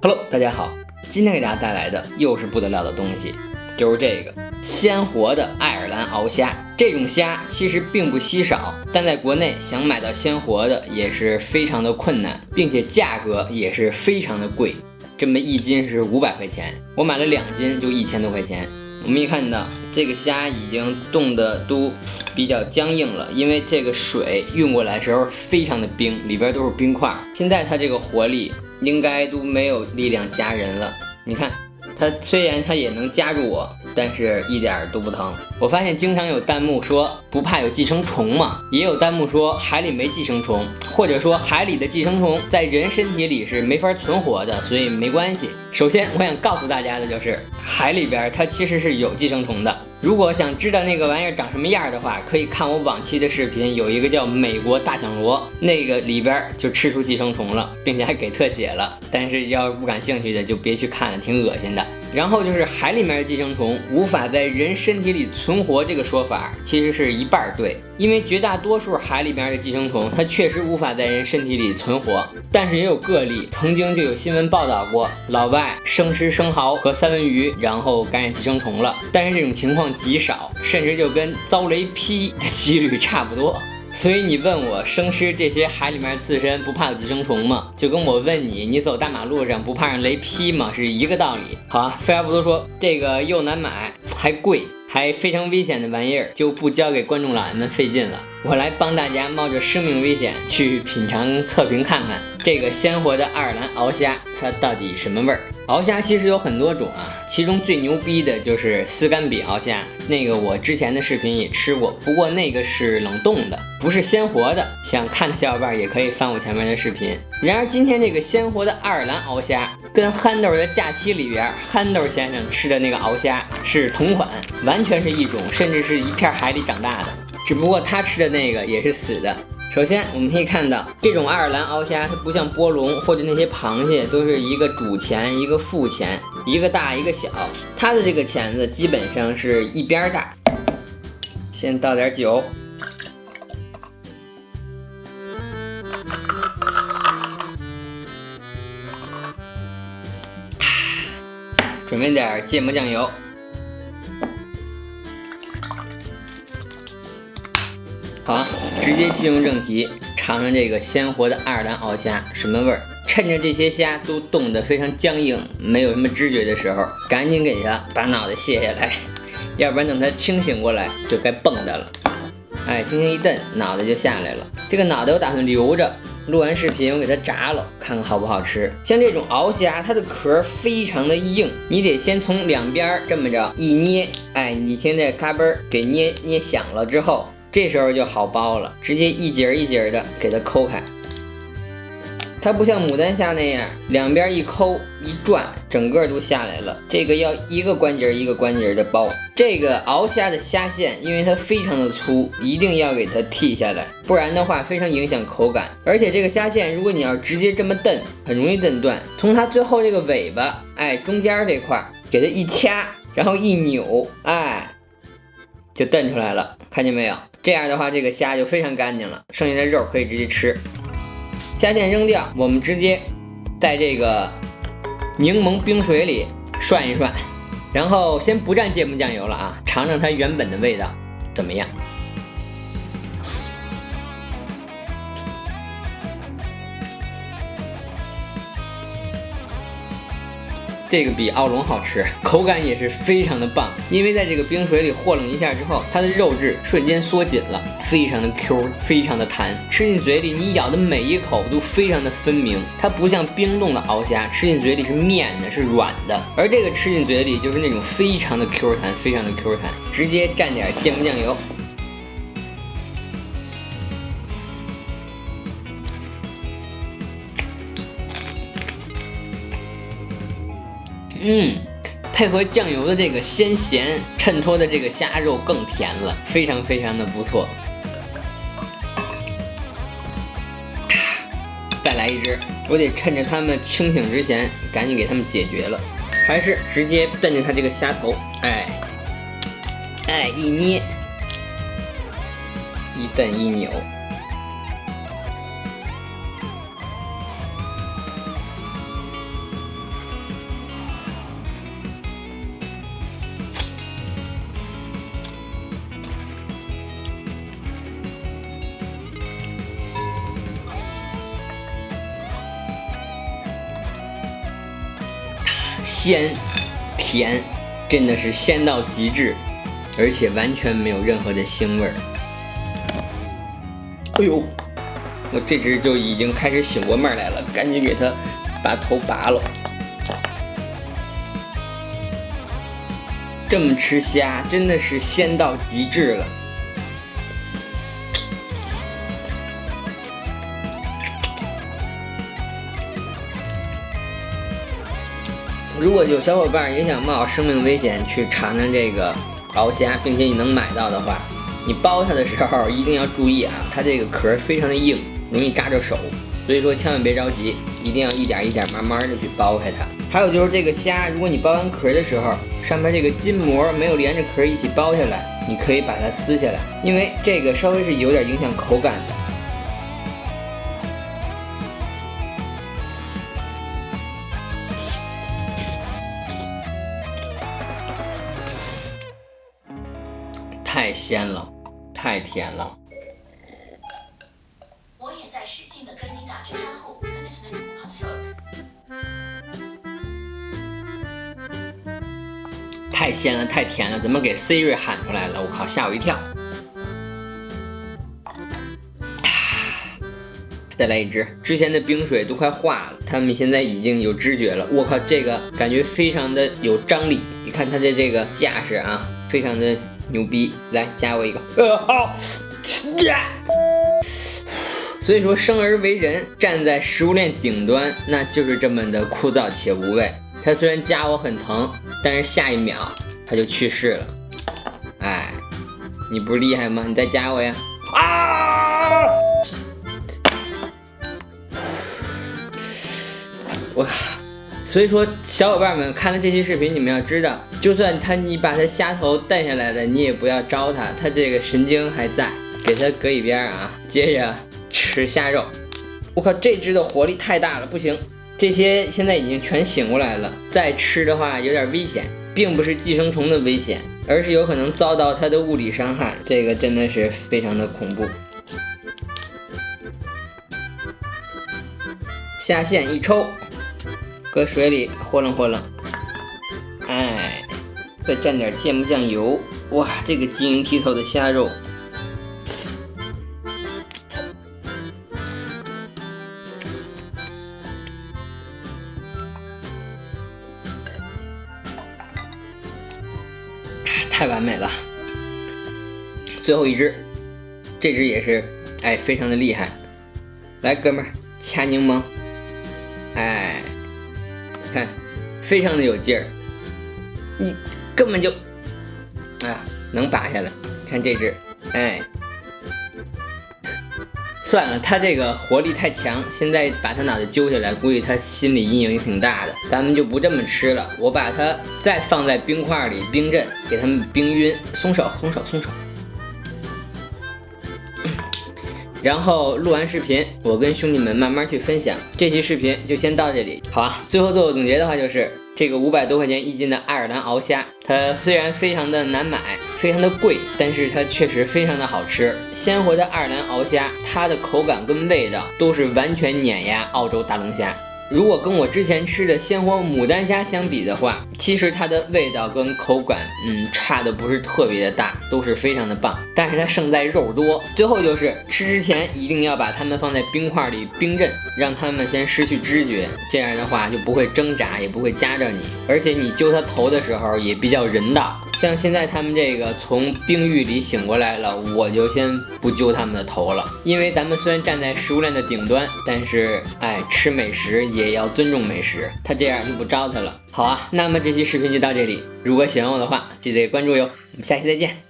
Hello， 大家好，今天给大家带来的又是不得了的东西，就是这个鲜活的爱尔兰鳌虾。这种虾其实并不稀少，但在国内想买到鲜活的也是非常的困难，并且价格也是非常的贵，这么一斤是500块钱，我买了2斤就1000多块钱。我们一看到这个虾已经冻得都比较僵硬了，因为这个水运过来的时候非常的冰，里边都是冰块。现在它这个活力应该都没有力量夹人了。你看，它虽然它也能夹住我，但是一点都不疼。我发现经常有弹幕说不怕有寄生虫嘛，也有弹幕说海里没寄生虫，或者说海里的寄生虫在人身体里是没法存活的，所以没关系。首先我想告诉大家的就是海里边它其实是有寄生虫的。如果想知道那个玩意儿长什么样的话，可以看我往期的视频，有一个叫美国大响螺，那个里边就吃出寄生虫了，并且还给特写了。但是要是不感兴趣的就别去看了，挺恶心的。然后就是海里面的寄生虫无法在人身体里存活，这个说法其实是一半对，因为绝大多数海里面的寄生虫它确实无法在人身体里存活，但是也有个例，曾经就有新闻报道过老外生吃生蚝和三文鱼然后感染寄生虫了，但是这种情况极少，甚至就跟遭雷劈的几率差不多。所以你问我生吃这些海里面刺身不怕有寄生虫吗？就跟我问你走大马路上不怕让雷劈吗？是一个道理。好啊，废话不多说，这个又难买还贵还非常危险的玩意儿就不交给观众老爷们费劲了，我来帮大家冒着生命危险去品尝测评看看这个鲜活的爱尔兰鳌虾它到底什么味儿。鳌虾其实有很多种啊，其中最牛逼的就是丝干比鳌虾，那个我之前的视频也吃过，不过那个是冷冻的，不是鲜活的，想看的小伙伴也可以翻我前面的视频。然而今天这个鲜活的爱尔兰鳌虾跟憨豆的假期里边憨豆先生吃的那个鳌虾是同款，完全是一种，甚至是一片海里长大的，只不过他吃的那个也是死的。首先我们可以看到这种爱尔兰鳌虾它不像波龙或者那些螃蟹都是一个主钳一个副钳，一个大一个小，它的这个钳子基本上是一边大。先倒点酒，准备点芥末酱油，好啊，直接进入正题，尝尝这个鲜活的爱尔兰鳌虾什么味儿。趁着这些虾都冻得非常僵硬，没有什么知觉的时候，赶紧给它把脑袋卸下来，要不然等它清醒过来就该蹦跶了。哎，轻轻一蹬，脑袋就下来了。这个脑袋我打算留着，录完视频我给它炸了，看看好不好吃。像这种鳌虾，它的壳非常的硬，你得先从两边这么着一捏，哎，你听这嘎嘣给捏响了之后，这时候就好剥了，直接一节一节的给它抠开。它不像牡丹虾那样两边一抠一转整个都下来了，这个要一个关节一个关节的剥。这个鳌虾的虾线因为它非常的粗，一定要给它剔下来，不然的话非常影响口感。而且这个虾线如果你要直接这么蹬，很容易蹬断。从它最后这个尾巴，哎，中间这块给它一掐，然后一扭，哎，就蹬出来了，看见没有？这样的话这个虾就非常干净了，剩下的肉可以直接吃。虾线扔掉，我们直接在这个柠檬冰水里涮一涮，然后先不蘸芥末酱油了啊，尝尝它原本的味道怎么样？这个比奥龙好吃，口感也是非常的棒，因为在这个冰水里和冷一下之后，它的肉质瞬间缩紧了，非常的 Q， 非常的弹，吃进嘴里你咬的每一口都非常的分明。它不像冰冻的鳌虾，吃进嘴里是面的，是软的，而这个吃进嘴里就是那种非常的 Q 弹，非常的 Q 弹。直接蘸点芥末酱油。配合酱油的这个鲜咸衬托的这个虾肉更甜了，非常非常的不错。再来一只，我得趁着他们清醒之前赶紧给他们解决了，还是直接瞪着它这个虾头，哎一捏一蹬一扭，鲜甜，真的是鲜到极致，而且完全没有任何的腥味儿。哎呦，我这只就已经开始醒过味儿来了，赶紧给它把头拔了。这么吃虾真的是鲜到极致了。如果有小伙伴也想冒生命危险去尝尝这个鳌虾，并且你能买到的话，你剥它的时候一定要注意啊，它这个壳非常的硬，容易扎着手，所以说千万别着急，一定要一点一点慢慢的去剥开它。还有就是这个虾，如果你剥完壳的时候，上面这个筋膜没有连着壳一起剥下来，你可以把它撕下来，因为这个稍微是有点影响口感的。太鲜了，太甜了。我也在使劲地跟你打着招呼，跟着你的好色。太鲜了，太甜了，怎么给 Siri 喊出来了？我靠，吓我一跳。再来一只，之前的冰水都快化了，他们现在已经有知觉了。我靠，这个感觉非常的有张力，你看它的这个架势啊，非常的牛逼。来，加我一个。所以说，生而为人，站在食物链顶端，那就是这么的枯燥且无味。它虽然夹我很疼，但是下一秒它就去世了。哎，你不是厉害吗？你再夹我呀！啊！我靠！所以说，小伙伴们看了这期视频，你们要知道，就算你把它虾头带下来了，你也不要招它，它这个神经还在，给它搁一边啊，接着吃虾肉。我靠，这只的活力太大了，不行，这些现在已经全醒过来了，再吃的话有点危险，并不是寄生虫的危险，而是有可能遭到它的物理伤害，这个真的是非常的恐怖。虾线一抽，搁水里和楞和楞，哎，再蘸点芥末酱油，哇，这个晶莹剔透的虾肉，太完美了。最后一只，这只也是，哎，非常的厉害。来，哥们儿，掐柠檬，哎。看，非常的有劲儿，你根本就，能拔下来。看这只，哎，算了，它这个活力太强，现在把它脑袋揪下来，估计它心理阴影挺大的。咱们就不这么吃了，我把它再放在冰块里冰镇，给它们冰晕。松手，松手，松手。然后录完视频，我跟兄弟们慢慢去分享。这期视频就先到这里，好啊。最后做个总结的话，就是这个500多块钱1斤的爱尔兰鳌虾，它虽然非常的难买，非常的贵，但是它确实非常的好吃。鲜活的爱尔兰鳌虾，它的口感跟味道都是完全碾压澳洲大龙虾。如果跟我之前吃的鲜活牡丹虾相比的话，其实它的味道跟口感差的不是特别的大，都是非常的棒，但是它胜在肉多。最后就是吃之前一定要把它们放在冰块里冰镇，让它们先失去知觉，这样的话就不会挣扎，也不会夹着你，而且你揪它头的时候也比较人道。像现在他们这个从冰浴里醒过来了，我就先不揪他们的头了，因为咱们虽然站在食物链的顶端，但是吃美食也要尊重美食，他这样就不招他了。好啊，那么这期视频就到这里，如果喜欢我的话，记得关注哟，我们下期再见。